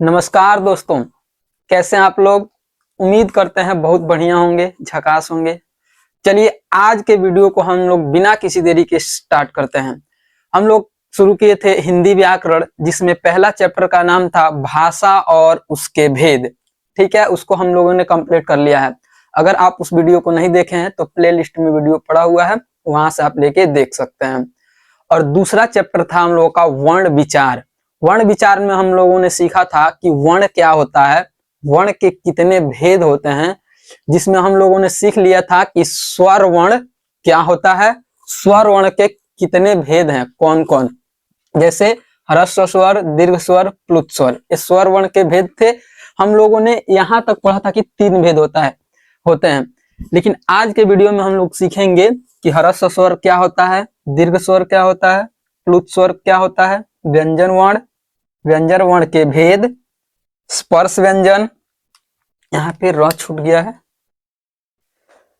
नमस्कार दोस्तों, कैसे हैं आप लोग। उम्मीद करते हैं बहुत बढ़िया होंगे, झकास होंगे। चलिए आज के वीडियो को हम लोग बिना किसी देरी के स्टार्ट करते हैं। हम लोग शुरू किए थे हिंदी व्याकरण, जिसमें पहला चैप्टर का नाम था भाषा और उसके भेद। ठीक है, उसको हम लोगों ने कंप्लीट कर लिया है। अगर आप उस वीडियो को नहीं देखे हैं तो प्ले लिस्ट में वीडियो पड़ा हुआ है, वहां से आप लेके देख सकते हैं। और दूसरा चैप्टर था हम लोगों का वर्ण विचार। वर्ण विचार में हम लोगों ने सीखा था कि वर्ण क्या होता है, वर्ण के कितने भेद होते हैं, जिसमें हम लोगों ने सीख लिया था कि स्वर वर्ण क्या होता है, स्वर वर्ण के कितने भेद हैं, कौन कौन। जैसे ह्रस्व स्वर, दीर्घ स्वर, प्लुत स्वर, ये स्वर वर्ण के भेद थे। हम लोगों ने यहां तक पढ़ा था कि 3 भेद होते हैं। लेकिन आज के वीडियो में हम लोग सीखेंगे कि ह्रस्व स्वर क्या होता है, दीर्घ स्वर क्या होता है, प्लुत स्वर क्या होता है, व्यंजन वर्ण के भेद, स्पर्श व्यंजन, यहाँ पे र छूट गया है,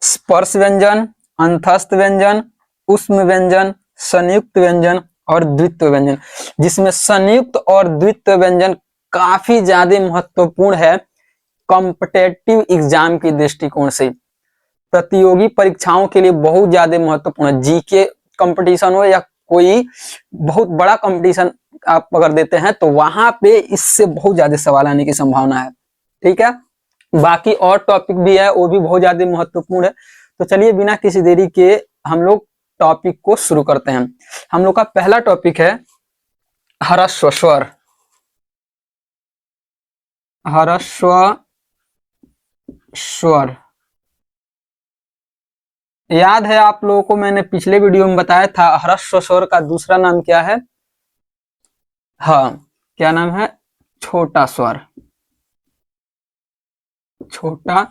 स्पर्श व्यंजन, अंतस्थ व्यंजन, ऊष्म व्यंजन, संयुक्त व्यंजन और द्वित्व व्यंजन। जिसमें संयुक्त और द्वित्व व्यंजन काफी ज्यादा महत्वपूर्ण है कॉम्पिटेटिव एग्जाम की दृष्टिकोण से। प्रतियोगी परीक्षाओं के लिए बहुत ज्यादा महत्वपूर्ण है। जीके कंपटीशन हो या कोई बहुत बड़ा कंपटीशन आप अगर देते हैं तो वहां पे इससे बहुत ज्यादा सवाल आने की संभावना है। ठीक है, बाकी और टॉपिक भी है, वो भी बहुत ज्यादा महत्वपूर्ण है। तो चलिए बिना किसी देरी के हम लोग टॉपिक को शुरू करते हैं। हम लोग का पहला टॉपिक है ह्रस्व स्वर। ह्रस्व स्वर याद है आप लोगों को, मैंने पिछले वीडियो में बताया था ह्रस्व स्वर का दूसरा नाम क्या है। हाँ, क्या नाम है? छोटा स्वर। छोटा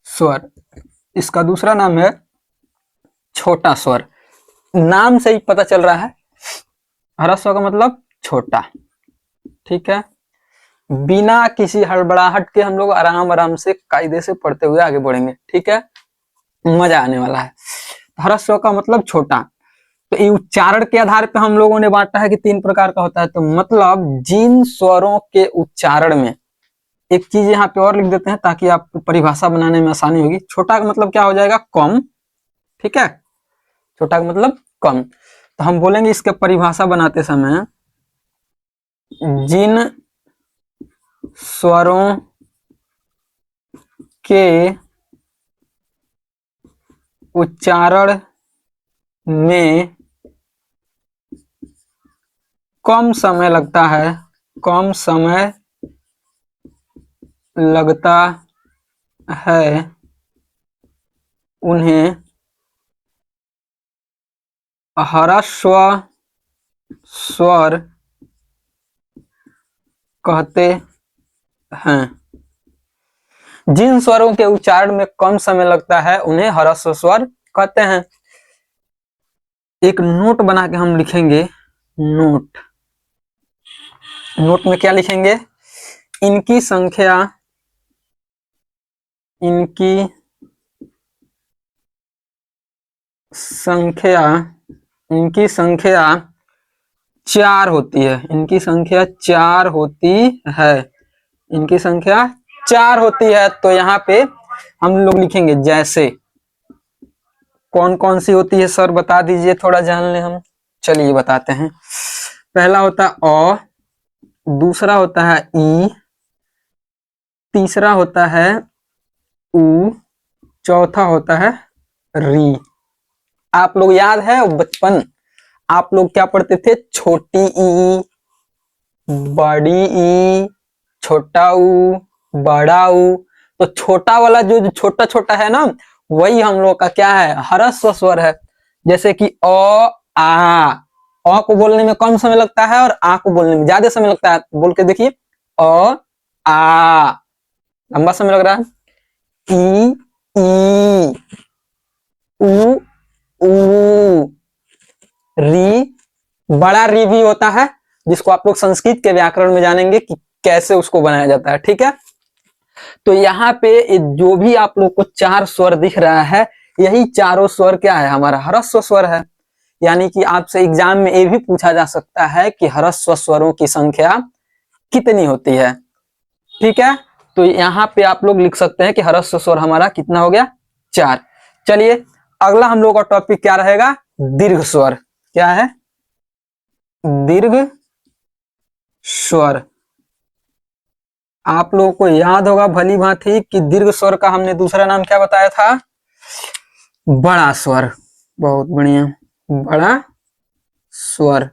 स्वर, इसका दूसरा नाम है छोटा स्वर। नाम से ही पता चल रहा है, ह्रस्व का मतलब छोटा। ठीक है, बिना किसी हड़बड़ाहट के हम लोग आराम आराम से कायदे से पढ़ते हुए आगे बढ़ेंगे। ठीक है, मजा आने वाला है। ह्रस्व का मतलब छोटा। तो ये उच्चारण के आधार पे हम लोगों ने बांटा है कि 3 प्रकार का होता है। तो मतलब जिन स्वरों के उच्चारण में, एक चीज यहाँ पे और लिख देते हैं ताकि आपको परिभाषा बनाने में आसानी होगी। छोटा का मतलब क्या हो जाएगा? कम। ठीक है, छोटा का मतलब कम। तो हम बोलेंगे इसके परिभाषा बनाते समय, जिन स्वरों के उच्चारण में कम समय लगता है, कम समय लगता है, उन्हें ह्रस्व स्वर कहते हैं। जिन स्वरों के उच्चारण में कम समय लगता है उन्हें ह्रस्व स्वर कहते हैं। एक नोट बना के हम लिखेंगे, नोट। नोट में क्या लिखेंगे? इनकी संख्या, इनकी संख्या, इनकी संख्या 4 होती है। इनकी संख्या 4 होती है। इनकी संख्या 4 होती है। तो यहाँ पे हम लोग लिखेंगे जैसे, कौन कौन सी होती है सर बता दीजिए, थोड़ा जान ले हम। चलिए बताते हैं। पहला होता है अ, दूसरा होता है ई, तीसरा होता है उ, चौथा होता है री। आप लोग याद है बचपन आप लोग क्या पढ़ते थे? छोटी ई, बड़ी ई, छोटा ऊ, बड़ा ऊ। तो छोटा वाला जो छोटा छोटा है ना, वही हम लोग का क्या है? ह्रस्व स्वर है। जैसे कि आ, अ को बोलने में कम समय लगता है और आ को बोलने में ज्यादा समय लगता है। बोल के देखिए, आ लंबा समय लग रहा है। ई, उ, ऊ, री, बड़ा री भी होता है, जिसको आप लोग संस्कृत के व्याकरण में जानेंगे कि कैसे उसको बनाया जाता है। ठीक है, तो यहाँ पे जो भी आप लोग को 4 स्वर दिख रहा है, यही चारों स्वर क्या है? हमारा ह्रस्व स्वर है। यानी कि आपसे एग्जाम में ये भी पूछा जा सकता है कि ह्रस्व स्वरों की संख्या कितनी होती है। ठीक है, तो यहाँ पे आप लोग लिख सकते हैं कि ह्रस्व स्वर हमारा कितना हो गया, 4। चलिए अगला हम लोग का टॉपिक क्या रहेगा, दीर्घ स्वर। क्या है, दीर्घ स्वर। आप लोगों को याद होगा भली भांति कि दीर्घ स्वर का हमने दूसरा नाम क्या बताया था, बड़ा स्वर। बहुत बढ़िया, बड़ा स्वर।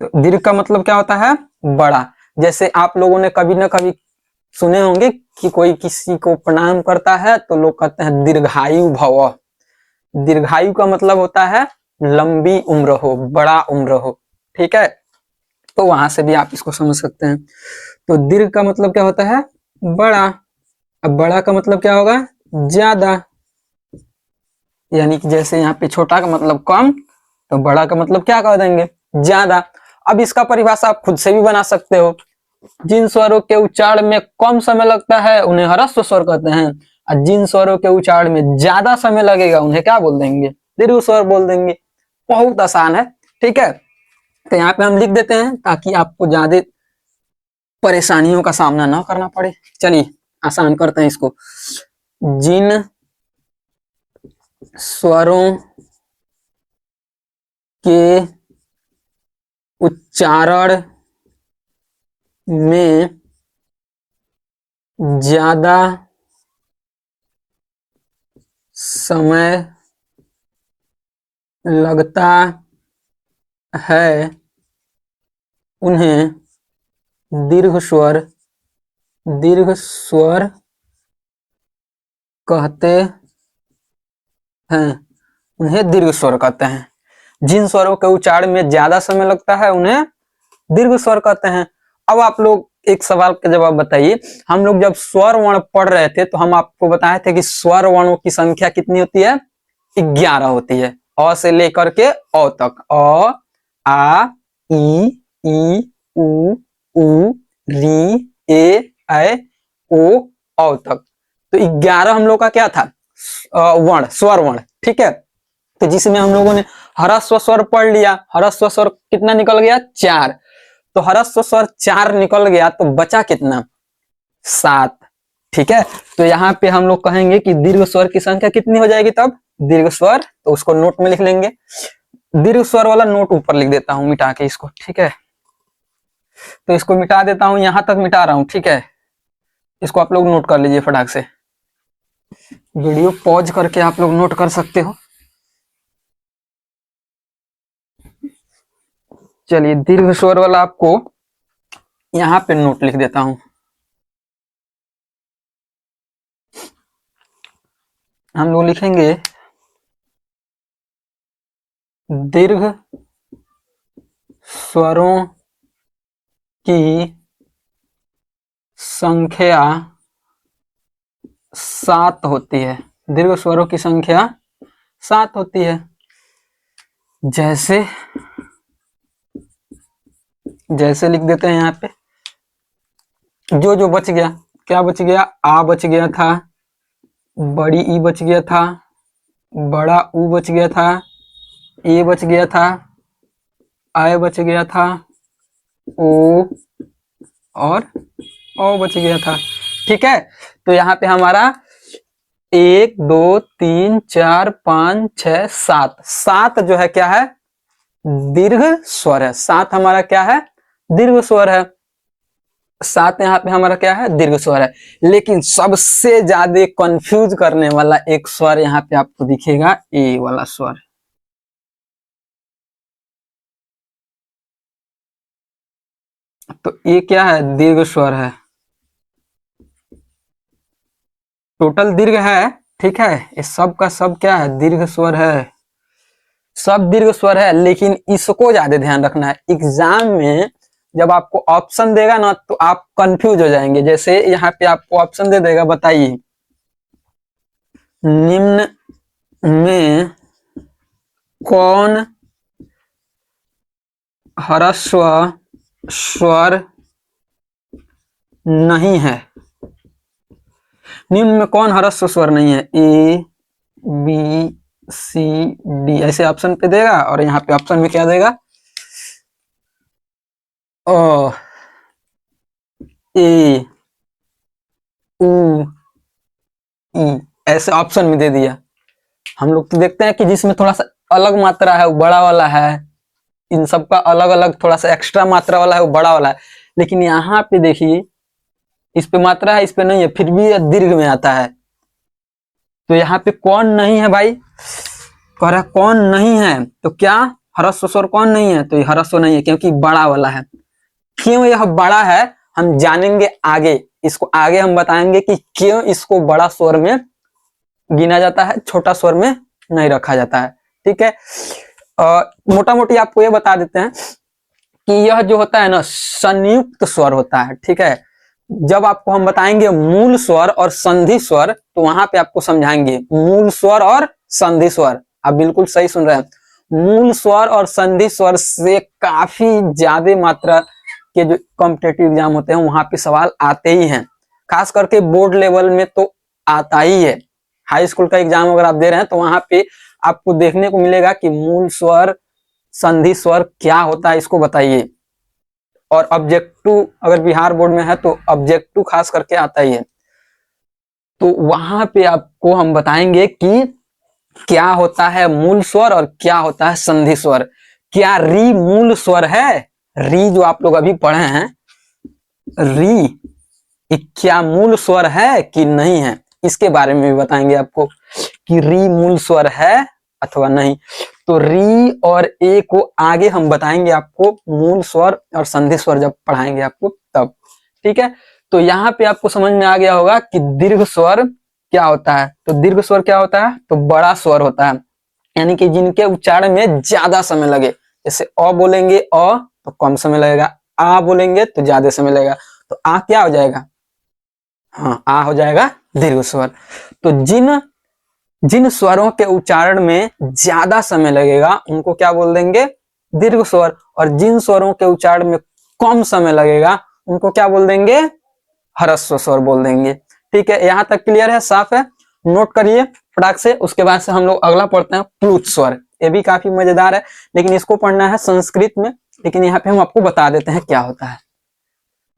तो दीर्घ का मतलब क्या होता है, बड़ा। जैसे आप लोगों ने कभी ना कभी सुने होंगे कि कोई किसी को प्रणाम करता है तो लोग कहते हैं दीर्घायु भव। दीर्घायु का मतलब होता है लंबी उम्र हो, बड़ा उम्र हो। ठीक है, तो वहां से भी आप इसको समझ सकते हैं। तो दीर्घ का मतलब क्या होता है, बड़ा। अब बड़ा का मतलब क्या होगा, ज्यादा। यानी कि जैसे यहाँ पे छोटा का मतलब कम, तो बड़ा का मतलब क्या कह देंगे, ज्यादा। अब इसका परिभाषा आप खुद से भी बना सकते हो। जिन स्वरों के उच्चारण में कम समय लगता है उन्हें ह्रस्व स्वर कहते हैं, और जिन स्वरों के उच्चारण में ज्यादा समय लगेगा उन्हें क्या बोल देंगे, दीर्घ स्वर बोल देंगे। बहुत आसान है। ठीक है, तो यहाँ पे हम लिख देते हैं ताकि आपको ज्यादा परेशानियों का सामना ना करना पड़े। चलिए आसान करते हैं इसको। जिन स्वरों के उच्चारण में ज्यादा समय लगता है उन्हें दीर्घ स्वर कहते हैं, उन्हें दीर्घ स्वर कहते हैं। जिन स्वरों के उच्चारण में ज्यादा समय लगता है उन्हें दीर्घ स्वर कहते हैं। अब आप लोग एक सवाल का जवाब बताइए। हम लोग जब स्वर वर्ण पढ़ रहे थे तो हम आपको बताए थे कि स्वर वर्णों की संख्या कितनी होती है, 11 होती है। अ से लेकर के अ तक, अ आ ई उ ऊ री ए ऐ ओ औ तक। तो 11 हम लोग का क्या था, वर्ण, स्वर वर्ण। ठीक है, तो जिसमें हम लोगों ने ह्रस्व स्वर पढ़ लिया। ह्रस्व स्वर कितना निकल गया, 4। तो ह्रस्व स्वर 4 निकल गया तो बचा कितना, 7। ठीक है, तो यहाँ पे हम लोग कहेंगे कि दीर्घ स्वर की संख्या कितनी हो जाएगी तब, दीर्घ स्वर, तो उसको नोट में लिख लेंगे। दीर्घ स्वर वाला नोट ऊपर लिख देता हूं मिटा के इसको। ठीक है, तो इसको मिटा देता हूं, यहां तक मिटा रहा हूं। ठीक है, इसको आप लोग नोट कर लीजिए फटाक से। वीडियो पॉज करके आप लोग नोट कर सकते हो। चलिए दीर्घ स्वर वाला आपको यहां पे नोट लिख देता हूं। हम लोग लिखेंगे दीर्घ स्वरों की संख्या 7 होती है। दीर्घ स्वरों की संख्या 7 होती है। जैसे जैसे लिख देते हैं यहाँ पे, जो जो बच गया, क्या बच गया, आ बच गया था, बड़ी ई बच गया था, बड़ा ऊ बच गया था, ए बच गया था, आय बच गया था, ओ और ओ बच गया था। ठीक है, तो यहाँ पे हमारा 1 2 3 4 5 6 7, 7 जो है क्या है, दीर्घ स्वर है। 7 हमारा क्या है, दीर्घ स्वर है। 7 यहाँ पे हमारा क्या है, दीर्घ स्वर है। लेकिन सबसे ज्यादा कंफ्यूज करने वाला एक स्वर यहाँ पे आपको दिखेगा, ए वाला स्वर। तो ये क्या है, दीर्घ स्वर है। टोटल दीर्घ है। ठीक है, ये सब का सब क्या है, दीर्घ स्वर है। सब दीर्घ स्वर है, लेकिन इसको ज्यादा ध्यान रखना है। एग्जाम में जब आपको ऑप्शन देगा ना तो आप कंफ्यूज हो जाएंगे। जैसे यहाँ पे आपको ऑप्शन दे देगा, बताइए निम्न में कौन ह्रस्व स्वर नहीं है। निम्न में कौन ह्रस्व स्वर नहीं है, ए बी सी डी ऐसे ऑप्शन पे देगा, और यहाँ पे ऑप्शन में क्या देगा, ओ। ए, उ, ई, ऐसे ऑप्शन में दे दिया। हम लोग तो देखते हैं कि जिसमें थोड़ा सा अलग मात्रा है वो बड़ा वाला है, इन सबका अलग अलग थोड़ा सा एक्स्ट्रा मात्रा वाला है वो बड़ा वाला है, लेकिन यहाँ पे देखिए इस पे मात्रा है इस पे नहीं है, फिर भी दीर्घ में आता है। तो यहाँ पे कौन नहीं है भाई, कह रहा कौन नहीं है, तो क्या ह्रस्व स्वर कौन नहीं है, तो ये ह्रस्व नहीं है क्योंकि बड़ा वाला है। क्यों यह बड़ा है हम जानेंगे आगे, इसको आगे हम बताएंगे कि क्यों इसको बड़ा स्वर में गिना जाता है, छोटा स्वर में नहीं रखा जाता है। ठीक है, मोटा मोटी आपको ये बता देते हैं कि यह जो होता है ना संयुक्त स्वर होता है। ठीक है, जब आपको हम बताएंगे मूल स्वर और संधि स्वर तो वहां पे आपको समझाएंगे मूल स्वर और संधि स्वर। आप बिल्कुल सही सुन रहे हैं, मूल स्वर और संधि स्वर से काफी ज्यादा मात्रा के जो कॉम्पिटेटिव एग्जाम होते हैं वहां पे सवाल आते ही हैं, खास करके बोर्ड लेवल में तो आता ही है। हाई स्कूल का एग्जाम अगर आप दे रहे हैं तो वहां पे आपको देखने को मिलेगा कि मूल स्वर संधि स्वर क्या होता है इसको बताइए। और ऑब्जेक्टिव अगर बिहार बोर्ड में है तो ऑब्जेक्टिव खास करके आता ही है, तो वहां पे आपको हम बताएंगे कि क्या होता है मूल स्वर और क्या होता है संधि स्वर। क्या री मूल स्वर है, री जो आप लोग अभी पढ़े हैं, री क्या मूल स्वर है कि नहीं है, इसके बारे में भी बताएंगे आपको कि री मूल स्वर है अथवा नहीं। तो री और ए को आगे हम बताएंगे आपको, मूल स्वर और संधि स्वर जब पढ़ाएंगे आपको तब। ठीक है, तो यहाँ पे आपको समझ में आ गया होगा कि दीर्घ स्वर क्या होता है। तो दीर्घ स्वर क्या होता है, तो बड़ा स्वर होता है, यानी कि जिनके उच्चारण में ज्यादा समय लगे। जैसे अ बोलेंगे अ तो कम समय लगेगा, आ बोलेंगे तो ज्यादा समय लगेगा, तो आ क्या हो जाएगा, हाँ आ हो जाएगा दीर्घ स्वर। तो जिन जिन स्वरों के उच्चारण में ज्यादा समय लगेगा उनको क्या बोल देंगे, दीर्घ स्वर, और जिन स्वरों के उच्चारण में कम समय लगेगा उनको क्या बोल देंगे, ह्रस्व स्वर बोल देंगे। ठीक है, यहां तक क्लियर है, साफ है, नोट करिए फटाक से। उसके बाद से हम लोग अगला पढ़ते हैं प्लुत स्वर। ये भी काफी मजेदार है लेकिन इसको पढ़ना है संस्कृत में, लेकिन यहाँ पे हम आपको बता देते हैं क्या होता है।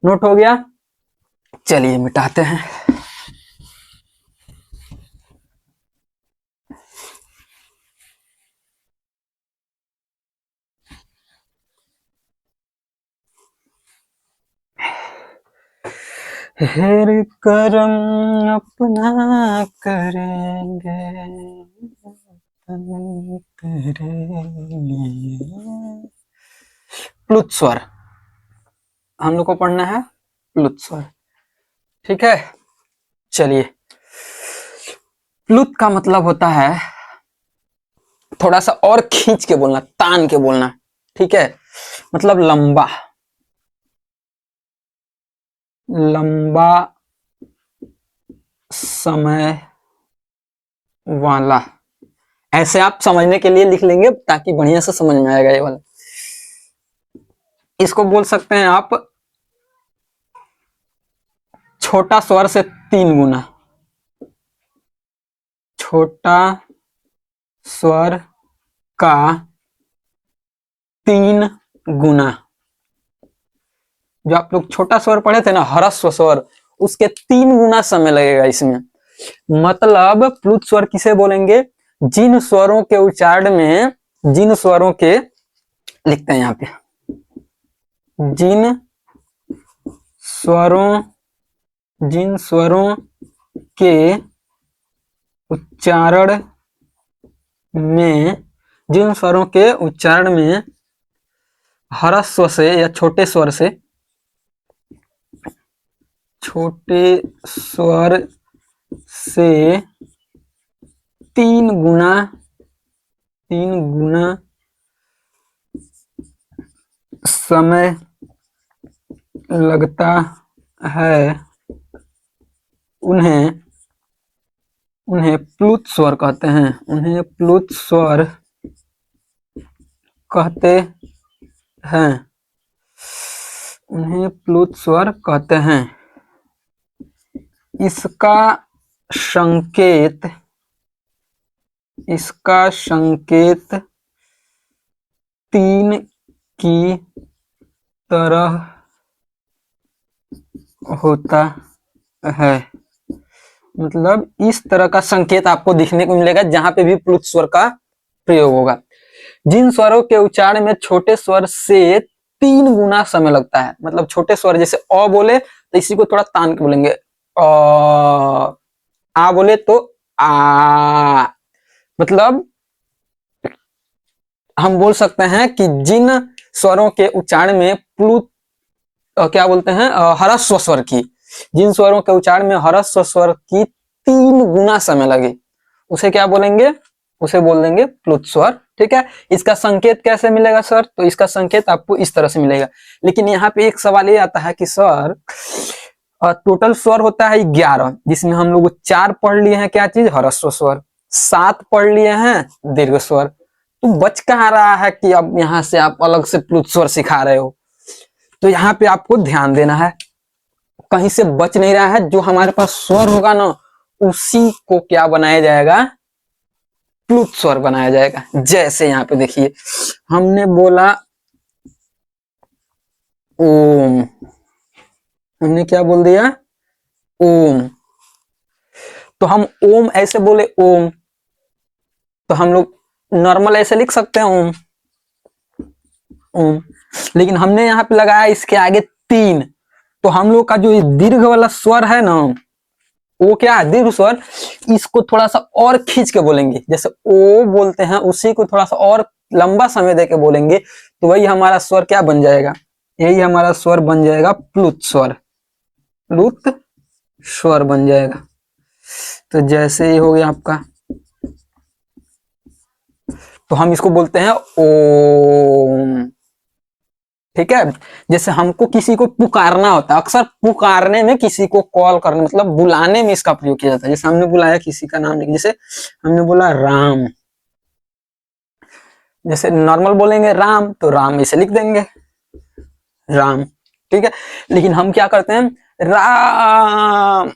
नोट हो गया, चलिए मिटाते हैं। हेर करम अपना करेंगे तेरे लिए। प्लुत स्वर हम लोग को पढ़ना है, प्लुत स्वर। ठीक है, चलिए, प्लुत का मतलब होता है थोड़ा सा और खींच के बोलना, तान के बोलना। ठीक है, मतलब लंबा, लंबा समय वाला, ऐसे आप समझने के लिए लिख लेंगे ताकि बढ़िया से समझ में आएगा ये वाला। इसको बोल सकते हैं आप छोटा स्वर से 3 गुना, छोटा स्वर का 3 गुना। जो आप लोग छोटा स्वर पढ़े थे ना ह्रस्व स्वर, उसके 3 गुना समय लगेगा इसमें। मतलब प्लुत स्वर किसे बोलेंगे, जिन स्वरों के उच्चारण में, जिन स्वरों के, लिखते हैं यहाँ पे, जिन स्वरों के उच्चारण में, जिन स्वरों के उच्चारण में ह्रस्व से या छोटे स्वर से, छोटे स्वर से 3 गुना, 3 गुना समय लगता है, उन्हें प्लुत स्वर कहते हैं, उन्हें प्लुत स्वर कहते हैं, उन्हें प्लुत स्वर कहते हैं। इसका संकेत, इसका संकेत 3 की तरह होता है। मतलब इस तरह का संकेत आपको दिखने को मिलेगा जहां पे भी प्लुत स्वर का प्रयोग होगा। जिन स्वरों के उच्चारण में छोटे स्वर से 3 गुना समय लगता है, मतलब छोटे स्वर जैसे अ बोले तो इसी को थोड़ा तान के बोलेंगे आ बोले तो आ। मतलब हम बोल सकते हैं कि जिन स्वरों के उच्चारण में प्लुत क्या बोलते हैं ह्रस्व स्वर की, जिन स्वरों के उच्चारण में ह्रस्व स्वर की 3 गुना समय लगे उसे क्या बोलेंगे, उसे बोल देंगे प्लुत स्वर। ठीक है, इसका संकेत कैसे मिलेगा सर? तो इसका संकेत आपको इस तरह से मिलेगा। लेकिन यहाँ पे एक सवाल ये आता है कि सर टोटल स्वर होता है 11, जिसमें हम लोग 4 पढ़ लिए हैं क्या चीज, ह्रस्व स्वर, 7 पढ़ लिए हैं दीर्घ स्वर। तो बच कहाँ रहा है कि अब यहाँ से आप अलग से प्लुत स्वर सिखा रहे हो? तो यहाँ पे आपको ध्यान देना है, कहीं से बच नहीं रहा है। जो हमारे पास स्वर होगा ना उसी को क्या बनाया जाएगा, प्लुत स्वर बनाया जाएगा। जैसे यहाँ पे देखिए हमने बोला ओम, हमने क्या बोल दिया, ओम। तो हम ओम ऐसे बोले ओम, तो हम लोग नॉर्मल ऐसे लिख सकते हैं ओम, ओम। लेकिन हमने यहाँ पे लगाया इसके आगे 3, तो हम लोग का जो दीर्घ वाला स्वर है ना वो क्या है, दीर्घ स्वर, इसको थोड़ा सा और खींच के बोलेंगे। जैसे ओ बोलते हैं उसी को थोड़ा सा और लंबा समय देके बोलेंगे, तो वही हमारा स्वर क्या बन जाएगा, यही हमारा स्वर बन जाएगा प्लुत स्वर, प्लुत स्वर बन जाएगा। तो जैसे ये हो गया आपका, तो हम इसको बोलते हैं ओम। ठीक है, जैसे हमको किसी को पुकारना होता है, अक्सर पुकारने में किसी को कॉल करने मतलब बुलाने में इसका प्रयोग किया जाता है। जैसे हमने बुलाया किसी का नाम, जैसे हमने बोला राम, जैसे नॉर्मल बोलेंगे राम तो राम इसे लिख देंगे राम। ठीक है, लेकिन हम क्या करते हैं राम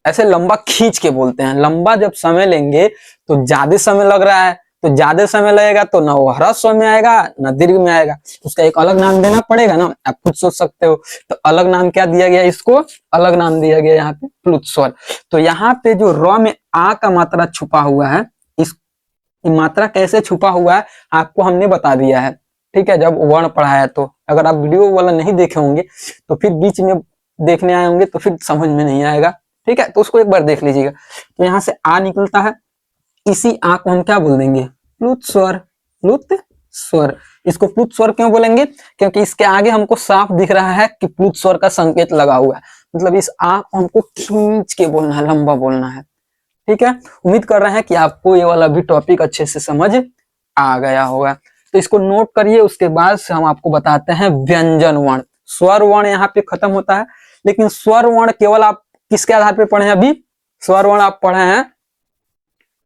ऐसे लंबा खींच के बोलते हैं। लंबा जब समय लेंगे तो ज्यादा समय लग रहा है, तो ज्यादा समय लगेगा तो ना वो ह्रस्व में आएगा ना दीर्घ में आएगा, उसका एक अलग नाम देना पड़ेगा ना, आप खुद सोच सकते हो। तो अलग नाम क्या दिया गया, इसको अलग नाम दिया गया यहाँ पे प्लुत स्वर। तो यहाँ पे जो र में आ का मात्रा छुपा हुआ है, इस मात्रा कैसे छुपा हुआ है आपको हमने बता दिया है। ठीक है, जब वर्ण पढ़ाया तो अगर आप वीडियो वाला नहीं देखे होंगे तो फिर बीच में देखने आए होंगे तो फिर समझ में नहीं आएगा। ठीक है, तो उसको एक बार देख लीजिएगा। तो यहाँ से आ निकलता है, इसी आ को हम क्या बोल देंगे, प्लुत स्वर, प्लुत स्वर। इसको प्लुत स्वर क्यों बोलेंगे, क्योंकि इसके आगे हमको साफ दिख रहा है कि प्लुत स्वर का संकेत लगा हुआ है, मतलब इस आ को हमको खींच के बोलना है, लंबा बोलना है। ठीक है, उम्मीद कर रहे हैं कि आपको ये वाला भी टॉपिक अच्छे से समझ आ गया होगा। तो इसको नोट करिए, उसके बाद से हम आपको बताते हैं व्यंजन वर्ण। स्वर वर्ण यहाँ पे खत्म होता है, लेकिन स्वर वर्ण केवल आप किसके आधार पे पढ़े हैं, अभी स्वर वर्ण आप पढ़े हैं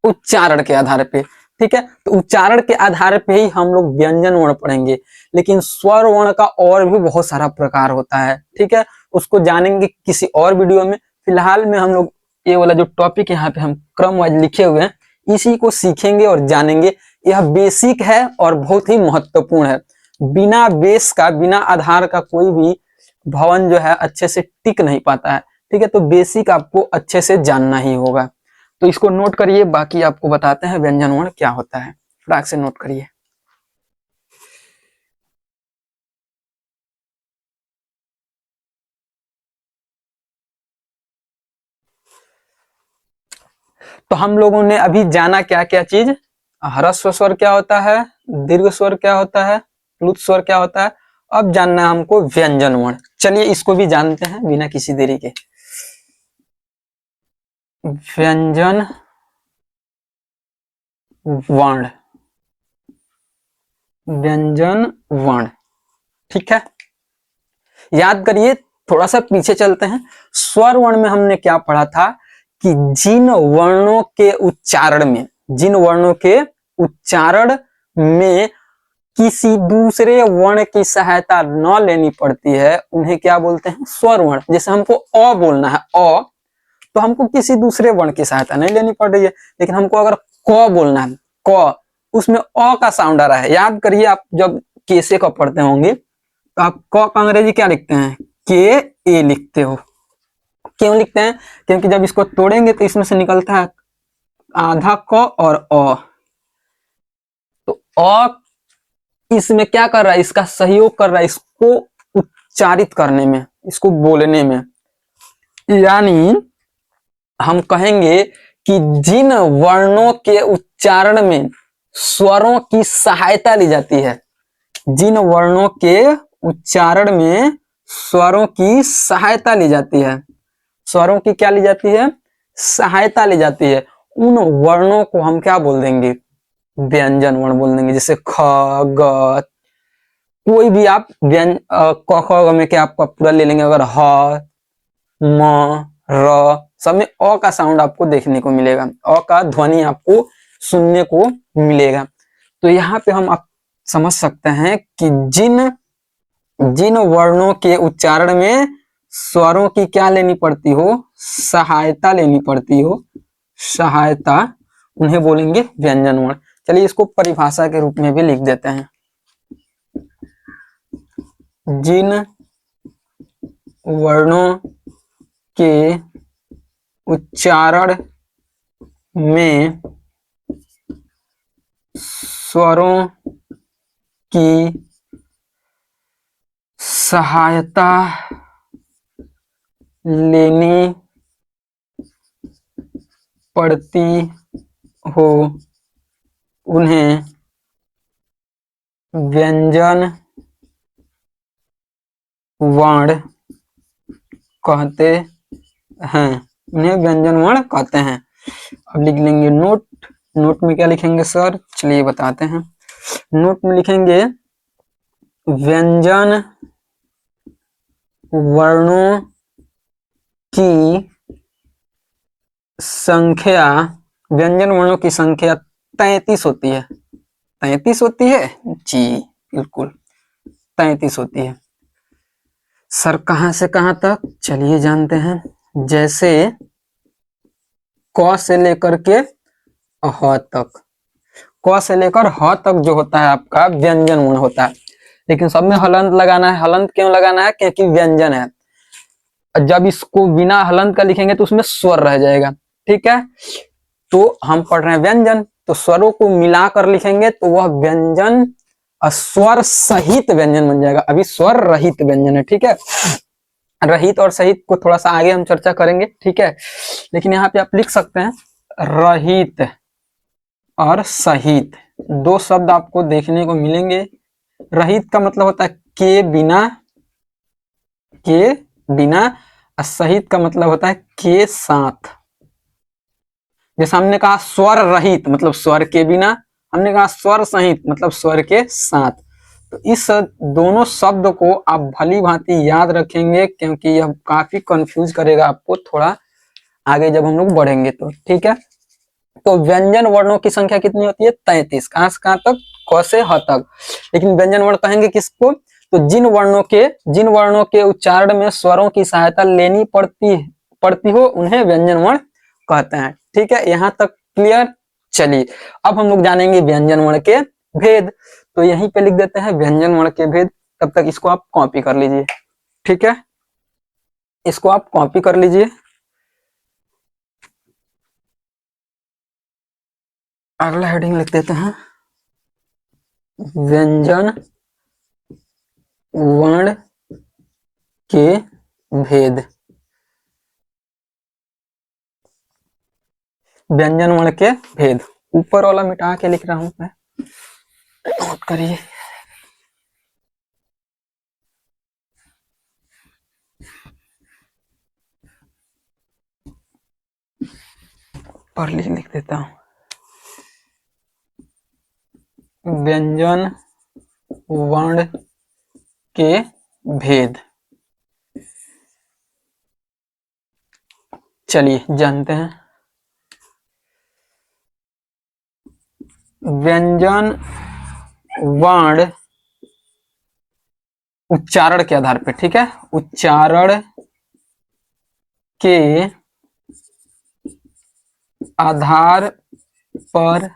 उच्चारण के आधार पे। ठीक है, तो उच्चारण के आधार पे ही हम लोग व्यंजन वर्ण पढ़ेंगे, लेकिन स्वर वर्ण का और भी बहुत सारा प्रकार होता है। ठीक है, उसको जानेंगे किसी और वीडियो में। फिलहाल में हम लोग ये वाला जो टॉपिक यहाँ पे हम क्रम वाइज लिखे हुए हैं इसी को सीखेंगे और जानेंगे। यह बेसिक है और बहुत ही महत्वपूर्ण है। बिना बेस का, बिना आधार का कोई भी भवन जो है अच्छे से टिक नहीं पाता है। ठीक है, तो बेसिक आपको अच्छे से जानना ही होगा। तो इसको नोट करिए, बाकी आपको बताते हैं व्यंजन वर्ण क्या होता है, फटाक से नोट करिए। तो हम लोगों ने अभी जाना क्या क्या चीज, ह्रस्व स्वर क्या होता है, दीर्घ स्वर क्या होता है, प्लुत स्वर क्या होता है। अब जानना है हमको व्यंजन वर्ण। चलिए इसको भी जानते हैं बिना किसी देरी के। व्यंजन वर्ण, व्यंजन वर्ण। ठीक है, याद करिए, थोड़ा सा पीछे चलते हैं। स्वर वर्ण में हमने क्या पढ़ा था कि जिन वर्णों के उच्चारण में, जिन वर्णों के उच्चारण में किसी दूसरे वर्ण की सहायता न लेनी पड़ती है उन्हें क्या बोलते हैं, स्वर वर्ण। जैसे हमको अ बोलना है, अ, तो हमको किसी दूसरे वर्ण की सहायता नहीं लेनी पड़ रही है। लेकिन हमको अगर क बोलना है, क, उसमें अ का साउंड आ रहा है। याद करिए, आप जब केसे का पढ़ते होंगे तो आप क का अंग्रेजी क्या लिखते हैं, के ए लिखते हो। क्यों लिखते हैं? क्योंकि जब इसको तोड़ेंगे तो इसमें से निकलता है आधा क और अ। तो अ इसमें क्या कर रहा है? इसका सहयोग कर रहा है इसको उच्चारित करने में, इसको बोलने में। यानी हम कहेंगे कि जिन वर्णों के उच्चारण में स्वरों की सहायता ली जाती है, जिन वर्णों के उच्चारण में स्वरों की सहायता ली जाती है, स्वरों की क्या ली जाती है? सहायता ली जाती है, उन वर्णों को हम क्या बोल देंगे? व्यंजन वर्ण बोल देंगे। जैसे ख, ग, कोई भी आप क ख ग में क्या आपका पूरा ले लेंगे, अगर ह, म, र, सब में अ का साउंड आपको देखने को मिलेगा, अ का ध्वनि आपको सुनने को मिलेगा। तो यहाँ पे हम आप समझ सकते हैं कि जिन जिन वर्णों के उच्चारण में स्वरों की क्या लेनी पड़ती हो? सहायता लेनी पड़ती हो, सहायता, उन्हें बोलेंगे व्यंजन वर्ण। चलिए इसको परिभाषा के रूप में भी लिख देते हैं। जिन वर्णों के उच्चारण में स्वरों की सहायता लेनी पड़ती हो, उन्हें व्यंजन वर्ण कहते हैं, उन्हें व्यंजन वर्ण कहते हैं। अब लिख लेंगे नोट। नोट में क्या लिखेंगे सर? चलिए बताते हैं। नोट में लिखेंगे व्यंजन वर्णों की संख्या, व्यंजन वर्णों की संख्या 33 होती है। 33 होती है जी, बिल्कुल 33 होती है। सर कहां से कहां तक? चलिए जानते हैं। जैसे क से लेकर के ह तक, क से लेकर ह तक जो होता है आपका व्यंजन वर्ण होता है, लेकिन सब में हलंत लगाना है। हलंत क्यों लगाना है? क्योंकि व्यंजन है। जब इसको बिना हलंत का लिखेंगे तो उसमें स्वर रह जाएगा, ठीक है। तो हम पढ़ रहे हैं व्यंजन, तो स्वरों को मिलाकर लिखेंगे तो वह व्यंजन स्वर सहित व्यंजन बन जाएगा। अभी स्वर रहित व्यंजन है, ठीक है। रहित और सहित को थोड़ा सा आगे हम चर्चा करेंगे, ठीक है। लेकिन यहाँ पे आप लिख सकते हैं रहित और सहित, दो शब्द आपको देखने को मिलेंगे। रहित का मतलब होता है के बिना, के बिना, और सहित का मतलब होता है के साथ। जैसे हमने कहा स्वर रहित मतलब स्वर के बिना, हमने कहा स्वर सहित मतलब स्वर के साथ। तो इस दोनों शब्द को आप भली भांति याद रखेंगे, क्योंकि यह काफी कंफ्यूज करेगा आपको थोड़ा आगे जब हम लोग बढ़ेंगे तो, ठीक है। तो व्यंजन वर्णों की संख्या कितनी होती है? 33। कहां से कहां तक? क से ह तक। लेकिन व्यंजन वर्ण कहेंगे किसको? तो जिन वर्णों के उच्चारण में स्वरों की सहायता लेनी पड़ती हो, उन्हें व्यंजन वर्ण कहते हैं, ठीक है। यहाँ तक क्लियर? चलिए अब हम लोग जानेंगे व्यंजन वर्ण के भेद। तो यहीं पे लिख देते हैं व्यंजन वर्ण के भेद। तब तक इसको आप कॉपी कर लीजिए, ठीक है। इसको आप कॉपी कर लीजिए। अगला हेडिंग लिख देते हैं व्यंजन वर्ण के भेद। व्यंजन वर्ण के भेद, ऊपर वाला मिटा के लिख रहा हूं मैं, नोट करिए। पर लिख देता हूं व्यंजन वर्ण के भेद। चलिए जानते हैं। व्यंजन वर्ण उच्चारण के आधार पर, ठीक है, उच्चारण के आधार पर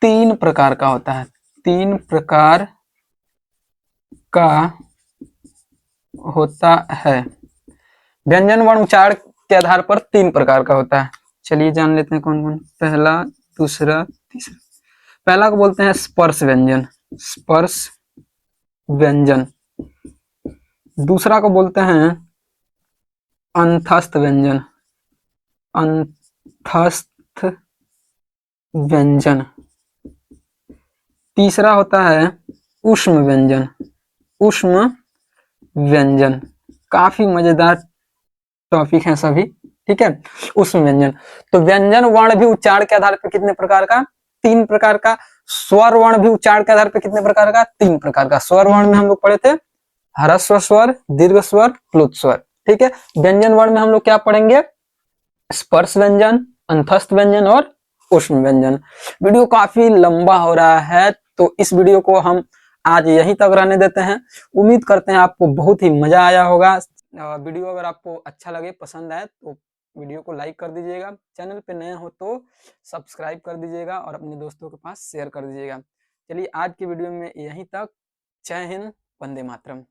3 प्रकार का होता है। 3 प्रकार का होता है। व्यंजन वर्ण उच्चारण के आधार पर 3 प्रकार का होता है। चलिए जान लेते हैं कौन कौन। पहला, दूसरा, तीसरा। पहला को बोलते हैं स्पर्श व्यंजन, स्पर्श व्यंजन। दूसरा को बोलते हैं अंतस्थ व्यंजन, अंतस्थ व्यंजन। तीसरा होता है ऊष्म व्यंजन, ऊष्म व्यंजन। काफी मजेदार टॉपिक है सभी, ठीक है। ऊष्म व्यंजन। तो व्यंजन वर्ण भी उच्चारण के आधार पर कितने प्रकार का? 3 प्रकार का। स्वर वर्ण भी उच्चारण के आधार पर कितने प्रकार का? 3 प्रकार का। स्वर वर्ण में हम लोग पढ़े थे ह्रस्व स्वर, दीर्घ स्वर, प्लुत स्वर, ठीक है। व्यंजन वर्ण में हम लोग क्या पढ़ेंगे? स्पर्श व्यंजन, अंतस्थ व्यंजन और ऊष्म व्यंजन। वीडियो काफी लंबा हो रहा है, तो इस वीडियो को हम आज यहीं तक रहने देते हैं। उम्मीद करते हैं आपको बहुत ही मजा आया होगा। वीडियो अगर आपको अच्छा लगे, पसंद आए तो वीडियो को लाइक कर दीजिएगा। चैनल पे नए हो तो सब्सक्राइब कर दीजिएगा और अपने दोस्तों के पास शेयर कर दीजिएगा। चलिए आज की वीडियो में यहीं तक। जय हिंद, वंदे मातरम।